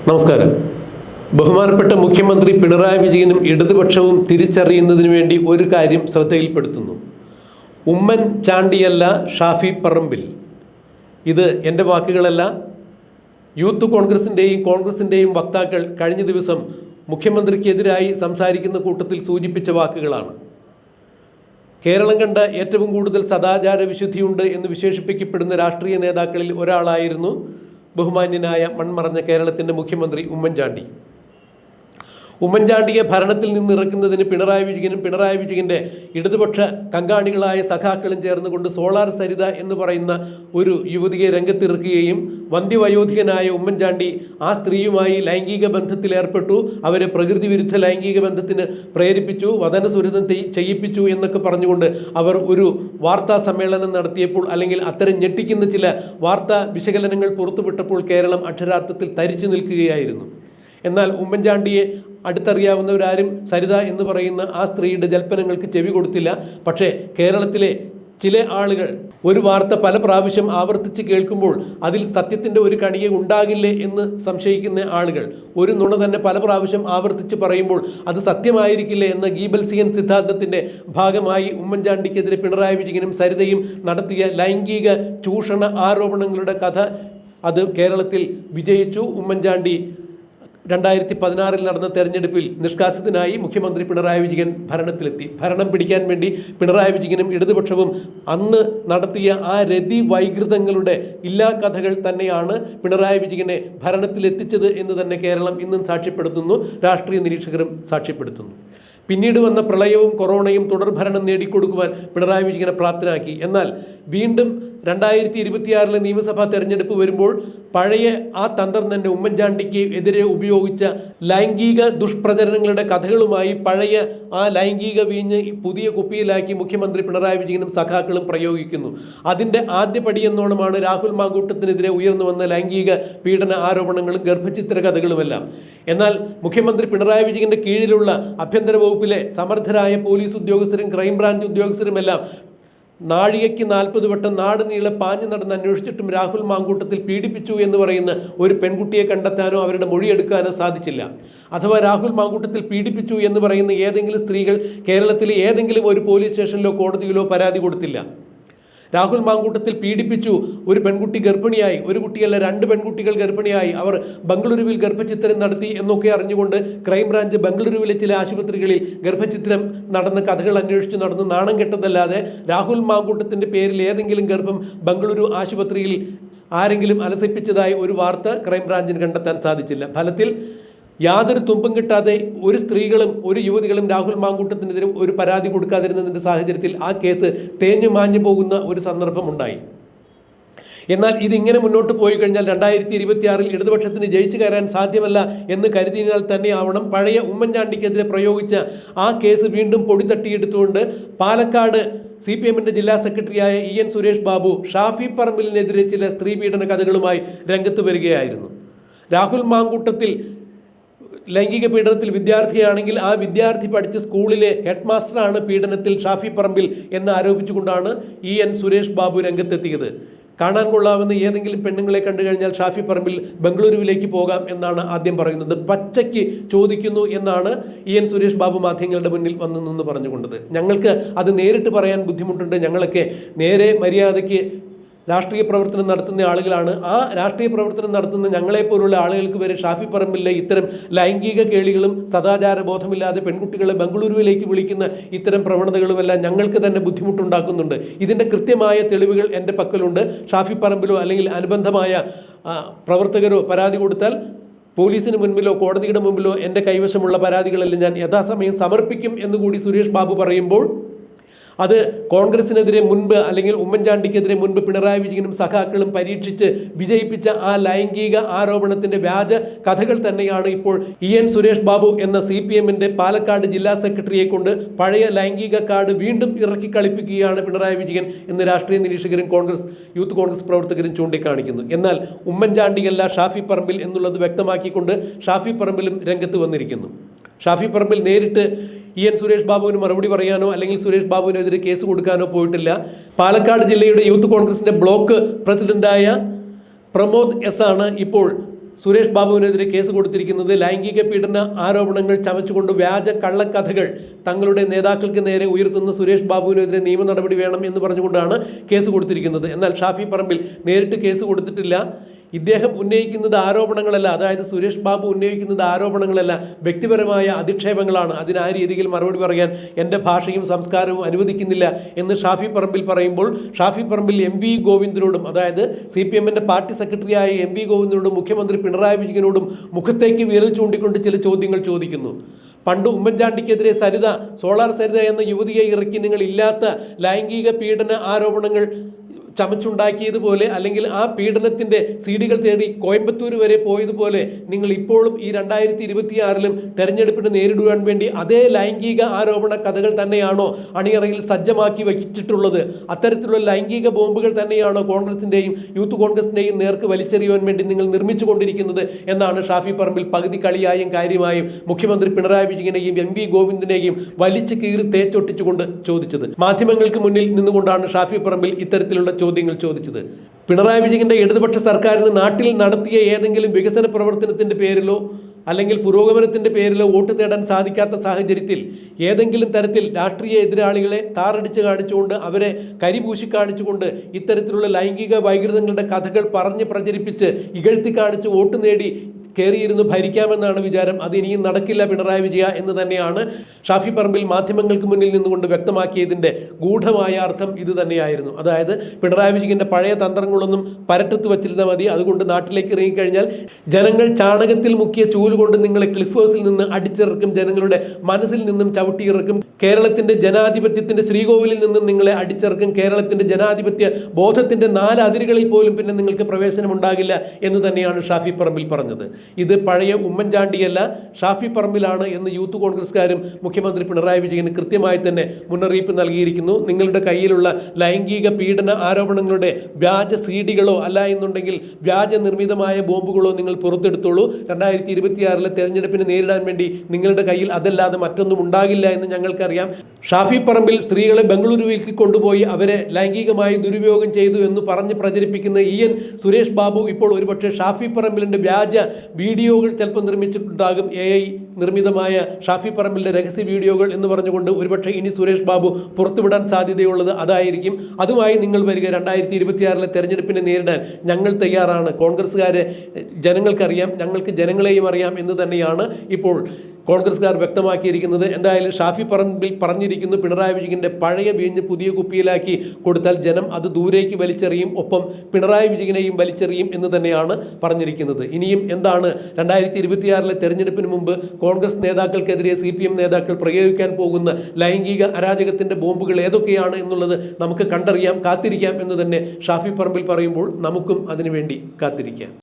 നമസ്കാരം. ബഹുമാനപ്പെട്ട മുഖ്യമന്ത്രി പിണറായി വിജയനും ഇടതുപക്ഷവും തിരിച്ചറിയുന്നതിന് വേണ്ടി ഒരു കാര്യം ശ്രദ്ധയിൽപ്പെടുത്തുന്നു. ഉമ്മൻ ചാണ്ടിയല്ല ഷാഫി പറമ്പിൽ. ഇത് എൻ്റെ വാക്കുകളല്ല. യൂത്ത് കോൺഗ്രസിൻ്റെയും വക്താക്കൾ കഴിഞ്ഞ ദിവസം മുഖ്യമന്ത്രിക്കെതിരായി സംസാരിക്കുന്ന കൂട്ടത്തിൽ സൂചിപ്പിച്ച വാക്കുകളാണ്. കേരളം കണ്ട ഏറ്റവും കൂടുതൽ സദാചാര വിശുദ്ധിയുണ്ട് എന്ന് വിശേഷിപ്പിക്കപ്പെടുന്ന രാഷ്ട്രീയ നേതാക്കളിൽ ഒരാളായിരുന്നു ബഹുമാന്യനായ മൺമറഞ്ഞ കേരളത്തിൻ്റെ മുഖ്യമന്ത്രി ഉമ്മൻചാണ്ടി. ഉമ്മൻചാണ്ടിയെ ഭരണത്തിൽ നിന്നിറക്കുന്നതിന് പിണറായി വിജയൻ്റെ ഇടതുപക്ഷ കങ്കാണികളായ സഖാക്കളും ചേർന്നുകൊണ്ട് സോളാർ സരിത എന്ന് പറയുന്ന ഒരു യുവതിയെ രംഗത്തിറക്കുകയും വന്ധ്യവയോധികനായ ഉമ്മൻചാണ്ടി ആ സ്ത്രീയുമായി ലൈംഗിക ബന്ധത്തിലേർപ്പെട്ടു, അവരെ പ്രകൃതി വിരുദ്ധ ലൈംഗിക ബന്ധത്തിന് പ്രേരിപ്പിച്ചു, വദനസുരതം ചെയ്യിപ്പിച്ചു എന്നൊക്കെ പറഞ്ഞുകൊണ്ട് അവർ ഒരു വാർത്താ സമ്മേളനം നടത്തിയപ്പോൾ, അല്ലെങ്കിൽ അത്തരം ഞെട്ടിക്കുന്ന ചില വാർത്താ വിശകലനങ്ങൾ പുറത്തുവിട്ടപ്പോൾ കേരളം അക്ഷരാർത്ഥത്തിൽ തരിച്ചു നിൽക്കുകയായിരുന്നു. എന്നാൽ ഉമ്മൻചാണ്ടിയെ അടുത്തറിയാവുന്നവരാരും സരിത എന്ന് പറയുന്ന ആ സ്ത്രീയുടെ ജൽപ്പനങ്ങൾക്ക് ചെവി കൊടുത്തില്ല. പക്ഷേ കേരളത്തിലെ ചില ആളുകൾ ഒരു വാർത്ത പല പ്രാവശ്യം ആവർത്തിച്ച് കേൾക്കുമ്പോൾ അതിൽ സത്യത്തിൻ്റെ ഒരു കണിക ഉണ്ടാകില്ലേ എന്ന് സംശയിക്കുന്ന ആളുകൾ ഒരു നുണ തന്നെ പല പ്രാവശ്യം ആവർത്തിച്ച് പറയുമ്പോൾ അത് സത്യമായിരിക്കില്ലേ എന്ന ഗീബൽസിയൻ സിദ്ധാന്തത്തിൻ്റെ ഭാഗമായി ഉമ്മൻചാണ്ടിക്കെതിരെ പിണറായി വിജയനും സരിതയും നടത്തിയ ലൈംഗിക ചൂഷണ ആരോപണങ്ങളുടെ കഥ അത് കേരളത്തിൽ വിജയിച്ചു. ഉമ്മൻചാണ്ടി 2016 നടന്ന തെരഞ്ഞെടുപ്പിൽ നിഷ്കാസിതനായി. മുഖ്യമന്ത്രി പിണറായി വിജയൻ ഭരണത്തിലെത്തി. ഭരണം പിടിക്കാൻ വേണ്ടി പിണറായി വിജയനും ഇടതുപക്ഷവും അന്ന് നടത്തിയ ആ രതി വൈകൃതങ്ങളുടെ ഇല്ലാ കഥകൾ തന്നെയാണ് പിണറായി വിജയനെ ഭരണത്തിലെത്തിച്ചത് എന്ന് തന്നെ കേരളം ഇന്നും സാക്ഷ്യപ്പെടുത്തുന്നു, രാഷ്ട്രീയ നിരീക്ഷകരും സാക്ഷ്യപ്പെടുത്തുന്നു. പിന്നീട് വന്ന പ്രളയവും കൊറോണയും തുടർഭരണം നേടിക്കൊടുക്കുവാൻ പിണറായി വിജയനെ പ്രാപ്തനാക്കി. എന്നാൽ വീണ്ടും 2026 നിയമസഭാ തെരഞ്ഞെടുപ്പ് വരുമ്പോൾ പഴയ ആ തന്ത്രം തന്നെ ഉമ്മൻചാണ്ടിക്ക് എതിരെ ഉപയോഗിച്ച ലൈംഗിക ദുഷ്പ്രചരണങ്ങളുടെ കഥകളുമായി പഴയ ആ ലൈംഗിക വീഞ്ഞ് പുതിയ കുപ്പിയിലാക്കി മുഖ്യമന്ത്രി പിണറായി വിജയനും സഖാക്കളും പ്രയോഗിക്കുന്നു. അതിൻ്റെ ആദ്യപടി എന്നോണമാണ് രാഹുൽ മാങ്കൂട്ടത്തിനെതിരെ ഉയർന്നു വന്ന ലൈംഗിക പീഡന ആരോപണങ്ങളും ഗർഭചിത്ര കഥകളുമെല്ലാം. എന്നാൽ മുഖ്യമന്ത്രി പിണറായി വിജയൻ്റെ കീഴിലുള്ള ആഭ്യന്തര വകുപ്പിലെ സമർത്ഥരായ പോലീസ് ഉദ്യോഗസ്ഥരും ക്രൈംബ്രാഞ്ച് ഉദ്യോഗസ്ഥരുമെല്ലാം നാഴികയ്ക്ക് 40 വട്ടം നാട് നീളെ പാഞ്ഞു നടന്ന് അന്വേഷിച്ചിട്ടും രാഹുൽ മാങ്കൂട്ടത്തിൽ പീഡിപ്പിച്ചു എന്ന് പറയുന്ന ഒരു പെൺകുട്ടിയെ കണ്ടെത്താനോ അവരുടെ മൊഴിയെടുക്കാനോ സാധിച്ചില്ല. അഥവാ രാഹുൽ മാങ്കൂട്ടത്തിൽ പീഡിപ്പിച്ചു എന്ന് പറയുന്ന ഏതെങ്കിലും സ്ത്രീകൾ കേരളത്തിലെ ഏതെങ്കിലും ഒരു പോലീസ് സ്റ്റേഷനിലോ കോടതിയിലോ പരാതി കൊടുത്തില്ല. രാഹുൽ മാങ്കൂട്ടത്തിൽ പീഡിപ്പിച്ചു, ഒരു പെൺകുട്ടി ഗർഭിണിയായി, ഒരു കുട്ടിയല്ല 2 പെൺകുട്ടികൾ ഗർഭിണിയായി, അവർ ബംഗളൂരുവിൽ ഗർഭചിത്രം നടത്തി എന്നൊക്കെ അറിഞ്ഞുകൊണ്ട് ക്രൈംബ്രാഞ്ച് ബംഗളൂരുവിലെ ചില ആശുപത്രികളിൽ ഗർഭചിത്രം നടന്ന കഥകൾ അന്വേഷിച്ച് നടന്ന് നാണം കെട്ടതല്ലാതെ രാഹുൽ മാങ്കൂട്ടത്തിൻ്റെ പേരിൽ ഏതെങ്കിലും ഗർഭം ബംഗളൂരു ആശുപത്രിയിൽ ആരെങ്കിലും അലസിപ്പിച്ചതായി ഒരു വാർത്ത ക്രൈംബ്രാഞ്ചിന് കണ്ടെത്താൻ സാധിച്ചില്ല. ഫലത്തിൽ യാതൊരു തുമ്പും കിട്ടാതെ ഒരു സ്ത്രീകളും ഒരു യുവതികളും രാഹുൽ മാങ്കൂട്ടത്തിനെതിരെ ഒരു പരാതി കൊടുക്കാതിരുന്നതിൻ്റെ സാഹചര്യത്തിൽ ആ കേസ് തേഞ്ഞു മാഞ്ഞു പോകുന്ന ഒരു സന്ദർഭമുണ്ടായി. എന്നാൽ ഇതിങ്ങനെ മുന്നോട്ട് പോയി കഴിഞ്ഞാൽ 2026 ഇടതുപക്ഷത്തിന് ജയിച്ചു കയറാൻ സാധ്യമല്ല എന്ന് കരുതിയാൽ തന്നെയാവണം പഴയ ഉമ്മൻചാണ്ടിക്കെതിരെ പ്രയോഗിച്ച ആ കേസ് വീണ്ടും പൊടി തട്ടിയെടുത്തുകൊണ്ട് പാലക്കാട് CPM-ന്റെ ജില്ലാ സെക്രട്ടറിയായ EN സുരേഷ് ബാബു ഷാഫി പറമ്പിലിനെതിരെ ചില സ്ത്രീ പീഡന കഥകളുമായി രംഗത്ത് വരികയായിരുന്നു. രാഹുൽ മാങ്കൂട്ടത്തിൽ ലൈംഗിക പീഡനത്തിൽ വിദ്യാർത്ഥിയാണെങ്കിൽ ആ വിദ്യാർത്ഥി പഠിച്ച സ്കൂളിലെ ഹെഡ് മാസ്റ്ററാണ് പീഡനത്തിൽ ഷാഫി പറമ്പിൽ എന്ന് ആരോപിച്ചുകൊണ്ടാണ് EN സുരേഷ് ബാബു രംഗത്തെത്തിയത്. കാണാൻ കൊള്ളാവുന്ന ഏതെങ്കിലും പെണ്ണുങ്ങളെ കണ്ടു കഴിഞ്ഞാൽ ഷാഫി പറമ്പിൽ ബംഗളൂരുവിലേക്ക് പോകാം എന്നാണ് ആദ്യം പറയുന്നത്. പച്ചയ്ക്ക് ചോദിക്കുന്നു എന്നാണ് EN സുരേഷ് ബാബു മാധ്യമങ്ങളുടെ മുന്നിൽ വന്നു നിന്ന് പറഞ്ഞുകൊണ്ടത്. ഞങ്ങൾക്ക് അത് നേരിട്ട് പറയാൻ ബുദ്ധിമുട്ടുണ്ട്. ഞങ്ങളൊക്കെ നേരെ മര്യാദയ്ക്ക് രാഷ്ട്രീയ പ്രവർത്തനം നടത്തുന്ന ആളുകളാണ്. ആ രാഷ്ട്രീയ പ്രവർത്തനം നടത്തുന്ന ഞങ്ങളെപ്പോലുള്ള ആളുകൾക്ക് വരെ ഷാഫി പറമ്പിലെ ഇത്തരം ലൈംഗിക കേളികളും സദാചാര ബോധമില്ലാതെ പെൺകുട്ടികളെ ബംഗളൂരുവിലേക്ക് വിളിക്കുന്ന ഇത്തരം പ്രവണതകളുമെല്ലാം ഞങ്ങൾക്ക് തന്നെ ബുദ്ധിമുട്ടുണ്ടാക്കുന്നുണ്ട്. ഇതിൻ്റെ കൃത്യമായ തെളിവുകൾ എൻ്റെ പക്കലുണ്ട്. ഷാഫി പറമ്പിലോ അല്ലെങ്കിൽ അനുബന്ധമായ പ്രവർത്തകരോ പരാതി കൊടുത്താൽ പോലീസിന് മുൻപിലോ കോടതിയുടെ മുമ്പിലോ എൻ്റെ കൈവശമുള്ള പരാതികളെല്ലാം ഞാൻ യഥാസമയം സമർപ്പിക്കും എന്നുകൂടി സുരേഷ് ബാബു പറയുമ്പോൾ അത് കോൺഗ്രസിനെതിരെ മുൻപ് അല്ലെങ്കിൽ ഉമ്മൻചാണ്ടിക്കെതിരെ മുൻപ് പിണറായി വിജയനും സഖാക്കളും പരീക്ഷിച്ച് വിജയിപ്പിച്ച ആ ലൈംഗിക ആരോപണത്തിൻ്റെ വ്യാജ കഥകൾ തന്നെയാണ് ഇപ്പോൾ EN സുരേഷ് ബാബു എന്ന CPM-ന്റെ പാലക്കാട് ജില്ലാ സെക്രട്ടറിയെ കൊണ്ട് പഴയ ലൈംഗിക കാർഡ് വീണ്ടും ഇറക്കി കളിപ്പിക്കുകയാണ് പിണറായി വിജയൻ എന്ന് രാഷ്ട്രീയ നിരീക്ഷകരും യൂത്ത് കോൺഗ്രസ് പ്രവർത്തകരും ചൂണ്ടിക്കാണിക്കുന്നു. എന്നാൽ ഉമ്മൻചാണ്ടിയല്ല ഷാഫി പറമ്പിൽ എന്നുള്ളത് വ്യക്തമാക്കിക്കൊണ്ട് ഷാഫി പറമ്പിലും രംഗത്ത് വന്നിരിക്കുന്നു. ഷാഫി പറമ്പിൽ നേരിട്ട് EN സുരേഷ് ബാബുവിന് മറുപടി പറയാനോ അല്ലെങ്കിൽ സുരേഷ് ബാബുവിനെതിരെ കേസ് കൊടുക്കാനോ പോയിട്ടില്ല. പാലക്കാട് ജില്ലയുടെ യൂത്ത് കോൺഗ്രസിൻ്റെ ബ്ലോക്ക് പ്രസിഡന്റായ പ്രമോദ് S ആണ് ഇപ്പോൾ സുരേഷ് ബാബുവിനെതിരെ കേസ് കൊടുത്തിരിക്കുന്നത് ലൈംഗിക പീഡന ആരോപണങ്ങൾ ചമച്ചുകൊണ്ട് വ്യാജ കള്ളക്കഥകൾ തങ്ങളുടെ നേതാക്കൾക്ക് നേരെ ഉയർത്തുന്ന സുരേഷ് ബാബുവിനെതിരെ നിയമ നടപടി വേണം എന്ന് പറഞ്ഞുകൊണ്ടാണ് കേസ് കൊടുത്തിരിക്കുന്നത്. എന്നാൽ ഷാഫി പറമ്പിൽ നേരിട്ട് കേസ് കൊടുത്തിട്ടില്ല. ഇദ്ദേഹം ഉന്നയിക്കുന്നത് ആരോപണങ്ങളല്ല, അതായത് സുരേഷ് ബാബു ഉന്നയിക്കുന്നത് ആരോപണങ്ങളല്ല, വ്യക്തിപരമായ അധിക്ഷേപങ്ങളാണ്. അതിന് ആ രീതിയിൽ മറുപടി പറയാൻ എൻ്റെ ഭാഷയും സംസ്കാരവും അനുവദിക്കുന്നില്ല എന്ന് ഷാഫി പറമ്പിൽ പറയുമ്പോൾ, ഷാഫി പറമ്പിൽ MV ഗോവിന്ദനോടും, അതായത് CPM-ന്റെ പാർട്ടി സെക്രട്ടറിയായ MV ഗോവിന്ദനോടും മുഖ്യമന്ത്രി പിണറായി വിജയനോടും മുഖത്തേക്ക് വിരൽ ചൂണ്ടിക്കൊണ്ട് ചില ചോദ്യങ്ങൾ ചോദിക്കുന്നു. പണ്ട് ഉമ്മൻചാണ്ടിക്കെതിരെ സോളാർ സരിത എന്ന യുവതിയെ ഇറക്കി നിങ്ങൾ ഇല്ലാത്ത ലൈംഗിക പീഡന ആരോപണങ്ങൾ ചമച്ചുണ്ടാക്കിയതുപോലെ, അല്ലെങ്കിൽ ആ പീഡനത്തിൻ്റെ CD-കൾ തേടി കോയമ്പത്തൂർ വരെ പോയതുപോലെ നിങ്ങൾ ഇപ്പോഴും ഈ 2026-ലും തെരഞ്ഞെടുപ്പിന് നേരിടുവാൻ വേണ്ടി അതേ ലൈംഗിക ആരോപണ കഥകൾ തന്നെയാണോ അണിയറയിൽ സജ്ജമാക്കി വച്ചിട്ടുള്ളത്? അത്തരത്തിലുള്ള ലൈംഗിക ബോംബുകൾ തന്നെയാണോ കോൺഗ്രസിൻ്റെയും യൂത്ത് കോൺഗ്രസിൻ്റെയും നേർക്ക് വലിച്ചെറിയുവാൻ വേണ്ടി നിങ്ങൾ നിർമ്മിച്ചു കൊണ്ടിരിക്കുന്നത് എന്നാണ് ഷാഫി പറമ്പിൽ പകുതി കളിയായും കാര്യമായും മുഖ്യമന്ത്രി പിണറായി വിജയനെയും MV ഗോവിന്ദനെയും വലിച്ചു കീറി തേച്ചൊട്ടിച്ചുകൊണ്ട് ചോദിച്ചത്. മാധ്യമങ്ങൾക്ക് മുന്നിൽ നിന്നുകൊണ്ടാണ് ഷാഫി പറമ്പിൽ ഇത്തരത്തിലുള്ള ചോദ്യങ്ങൾ ചോദിച്ചത്. പിണറായി വിജയന്റെ ഇടതുപക്ഷ സർക്കാരിന് നാട്ടിൽ നടത്തിയ ഏതെങ്കിലും വികസന പ്രവർത്തനത്തിന്റെ പേരിലോ അല്ലെങ്കിൽ പുരോഗമനത്തിന്റെ പേരിലോ വോട്ട് തേടാൻ സാധിക്കാത്ത സാഹചര്യത്തിൽ ഏതെങ്കിലും തരത്തിൽ രാഷ്ട്രീയ എതിരാളികളെ താറടിച്ച് കാണിച്ചുകൊണ്ട്, അവരെ കരിപൂശി കാണിച്ചുകൊണ്ട് ഇത്തരത്തിലുള്ള ലൈംഗിക വൈകൃതങ്ങളുടെ കഥകൾ പറഞ്ഞ് പ്രചരിപ്പിച്ച് ഇകഴ്ത്തി കാണിച്ച് വോട്ട് നേടി കയറിയിരുന്ന് ഭരിക്കാമെന്നാണ് വിചാരം. അത് ഇനിയും നടക്കില്ല പിണറായി വിജയ എന്ന് തന്നെയാണ് ഷാഫി പറമ്പിൽ മാധ്യമങ്ങൾക്ക് മുന്നിൽ നിന്നുകൊണ്ട് വ്യക്തമാക്കിയതിൻ്റെ ഗൂഢമായ അർത്ഥം ഇത് തന്നെയായിരുന്നു. അതായത് പിണറായി വിജയൻ്റെ പഴയ തന്ത്രങ്ങളൊന്നും പരട്ടത്ത് വച്ചിരുന്നാൽ മതി, അതുകൊണ്ട് നാട്ടിലേക്ക് ഇറങ്ങിക്കഴിഞ്ഞാൽ ജനങ്ങൾ ചാണകത്തിൽ മുക്കിയ ചൂലുകൊണ്ട് നിങ്ങളെ ക്ലിഫ് ഹൗസിൽ നിന്ന് അടിച്ചിറക്കും, ജനങ്ങളുടെ മനസ്സിൽ നിന്നും ചവിട്ടിയിറക്കും, കേരളത്തിൻ്റെ ജനാധിപത്യത്തിൻ്റെ ശ്രീകോവിലിൽ നിന്നും നിങ്ങളെ അടിച്ചിറക്കും, കേരളത്തിൻ്റെ ജനാധിപത്യ ബോധത്തിൻ്റെ 4 അതിരുകളിൽ പോലും പിന്നെ നിങ്ങൾക്ക് പ്രവേശനം ഉണ്ടാകില്ല എന്ന് തന്നെയാണ് ഷാഫി പറമ്പിൽ പറഞ്ഞത്. ഇത് പഴയ ഉമ്മൻചാണ്ടിയല്ല, ഷാഫി പറമ്പിലാണ് എന്ന് യൂത്ത് കോൺഗ്രസ്സുകാരും മുഖ്യമന്ത്രി പിണറായി വിജയന് കൃത്യമായി തന്നെ മുന്നറിയിപ്പ് നൽകിയിരിക്കുന്നു. നിങ്ങളുടെ കയ്യിലുള്ള ലൈംഗിക പീഡന ആരോപണങ്ങളുടെ വ്യാജ CD-കളോ അല്ല എന്നുണ്ടെങ്കിൽ വ്യാജ നിർമ്മിതമായ ബോംബുകളോ നിങ്ങൾ പുറത്തെടുത്തോളൂ. 2026-ലെ തെരഞ്ഞെടുപ്പിന് നേരിടാൻ വേണ്ടി നിങ്ങളുടെ കയ്യിൽ അതല്ലാതെ മറ്റൊന്നും ഉണ്ടാകില്ല എന്ന് ഞങ്ങൾക്കറിയാം. ഷാഫി പറമ്പിൽ സ്ത്രീകളെ ബംഗളൂരുവിലേക്ക് കൊണ്ടുപോയി അവരെ ലൈംഗികമായി ദുരുപയോഗം ചെയ്തു എന്ന് പറഞ്ഞ് പ്രചരിപ്പിക്കുന്ന EN സുരേഷ് ബാബു ഇപ്പോൾ ഒരുപക്ഷെ ഷാഫി പറമ്പിലിൻ്റെ വ്യാജ വീഡിയോകൾ ചിലപ്പോൾ നിർമ്മിച്ചിട്ടുണ്ടാകും. AI നിർമ്മിതമായ ഷാഫി പറമ്പിലിൻ്റെ രഹസ്യ വീഡിയോകൾ എന്ന് പറഞ്ഞുകൊണ്ട് ഒരുപക്ഷെ ഇനി സുരേഷ് ബാബു പുറത്തുവിടാൻ സാധ്യതയുള്ളത് അതായിരിക്കും. അതുമായി നിങ്ങൾ വരിക. 2026-ലെ തെരഞ്ഞെടുപ്പിനെ നേരിടാൻ ഞങ്ങൾ തയ്യാറാണ്. കോൺഗ്രസ്സുകാരെ ജനങ്ങൾക്കറിയാം, ഞങ്ങൾക്ക് ജനങ്ങളെയും അറിയാം എന്ന് തന്നെയാണ് ഇപ്പോൾ കോൺഗ്രസ്സുകാർ വ്യക്തമാക്കിയിരിക്കുന്നത്. എന്തായാലും ഷാഫി പറമ്പിൽ പറഞ്ഞിരിക്കുന്നു, പിണറായി വിജയൻ്റെ പഴയ വീഞ്ഞ് പുതിയ കുപ്പിയിലാക്കി കൊടുത്താൽ ജനം അത് ദൂരേക്ക് വലിച്ചെറിയും, ഒപ്പം പിണറായി വിജയനെയും വലിച്ചെറിയും എന്ന് തന്നെയാണ് പറഞ്ഞിരിക്കുന്നത്. ഇനിയും എന്താണ് 2026-ലെ തെരഞ്ഞെടുപ്പിന് മുമ്പ് കോൺഗ്രസ് നേതാക്കൾക്കെതിരെ CPM നേതാക്കൾ പ്രയോഗിക്കാൻ പോകുന്ന ലൈംഗിക അരാജകത്തിൻ്റെ ബോംബുകൾ ഏതൊക്കെയാണ് എന്നുള്ളത് നമുക്ക് കണ്ടറിയാം, കാത്തിരിക്കാം എന്ന് തന്നെ ഷാഫി പറമ്പിൽ പറയുമ്പോൾ നമുക്കും അതിനുവേണ്ടി കാത്തിരിക്കാം.